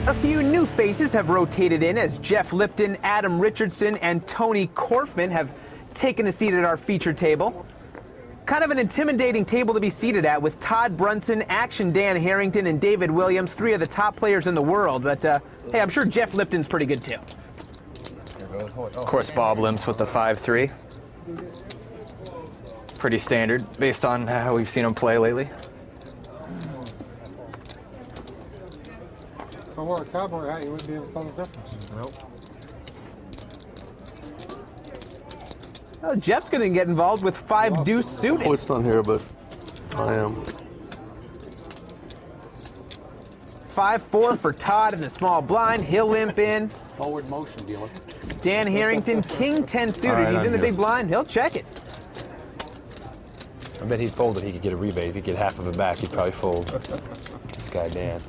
A few new faces have rotated in as Jeff Lipton, Adam Richardson, and Tony Korfman have taken a seat at our feature table. Kind of an intimidating table to be seated at, with Todd Brunson, Action Dan Harrington, and David Williams, three of the top players in the world. But hey, I'm sure Jeff Lipton's pretty good too. Of course, Bob limps with the 5-3. Pretty standard based on how we've seen him play lately. If I wore a cowboy hat, you wouldn't be able to tell the difference. Nope. Well, Jeff's going to get involved with 5 deuce suited. Oh, it's not here, but I am. 5-4 for Todd in the small blind. He'll limp in. Forward motion dealer. Dan Harrington, King 10 suited. Right, He's in the here. big blind. He'll check it. I bet he'd fold it. He could get a rebate. If he get half of it back, he'd probably fold. This guy, Dan.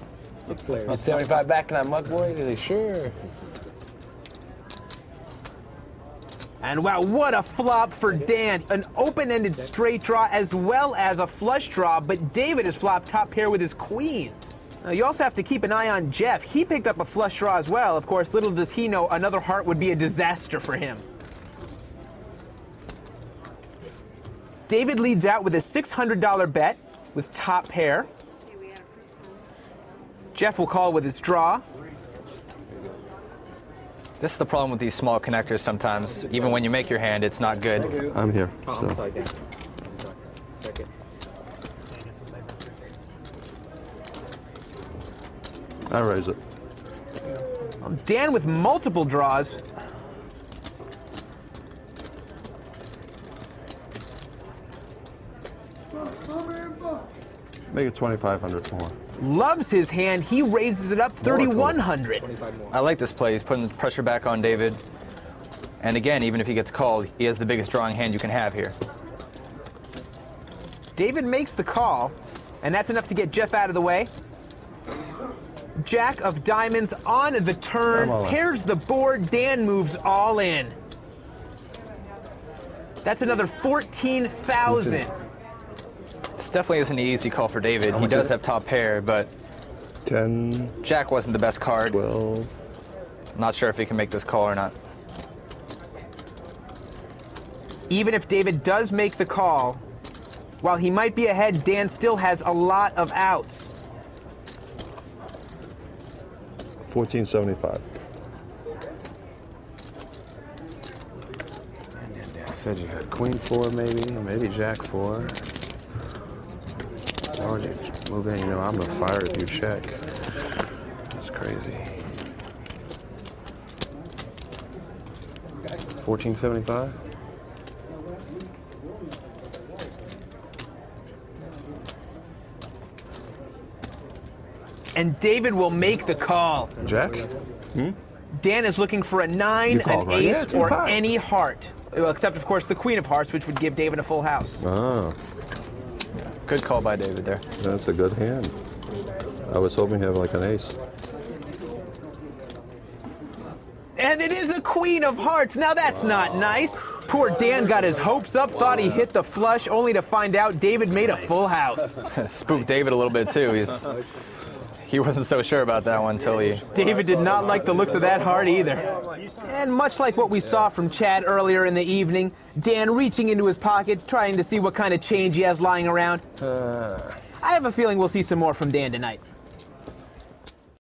It's 75 back in that mug, boy? Are they sure? And wow, what a flop for Dan. An open-ended straight draw as well as a flush draw, but David has flopped top pair with his queens. Now, you also have to keep an eye on Jeff. He picked up a flush draw as well. Of course, little does he know another heart would be a disaster for him. David leads out with a $600 bet with top pair. Jeff will call with his draw. This is the problem with these small connectors sometimes. Even when you make your hand, it's not good. I'm here. So. I raise it. Dan with multiple draws. Make it 2,500 more. Loves his hand. He raises it up 3,100. I like this play. He's putting the pressure back on David. And again, even if he gets called, he has the biggest drawing hand you can have here. David makes the call, and that's enough to get Jeff out of the way. Jack of diamonds on the turn, pairs the board. Dan moves all in. That's another 14,000. This definitely isn't an easy call for David. He does have top pair, but 10. Jack wasn't the best card. 12. Not sure if he can make this call or not. Even if David does make the call, while he might be ahead, Dan still has a lot of outs. 1475. I said you had Queen 4, maybe Jack 4. Or you move in, you know, I'm gonna fire if you check. That's crazy. 1475. And David will make the call. Jack? Dan is looking for a 9, called, an right? ace, Yeah, it's or high. any heart. Well, except, of course, the Queen of Hearts, which would give David a full house. Ah, Good call by David there. that's a good hand. I was hoping to have like an ace. And it is a Queen of Hearts. Now that's not nice. Poor Dan got his hopes up, thought he hit the flush, only to find out David made a full house. Spooked David a little bit too. He wasn't so sure about that one until he... David did not like the looks of that heart either. And much like what we saw from Chad earlier in the evening, Dan reaching into his pocket, trying to see what kind of change he has lying around. I have a feeling we'll see some more from Dan tonight.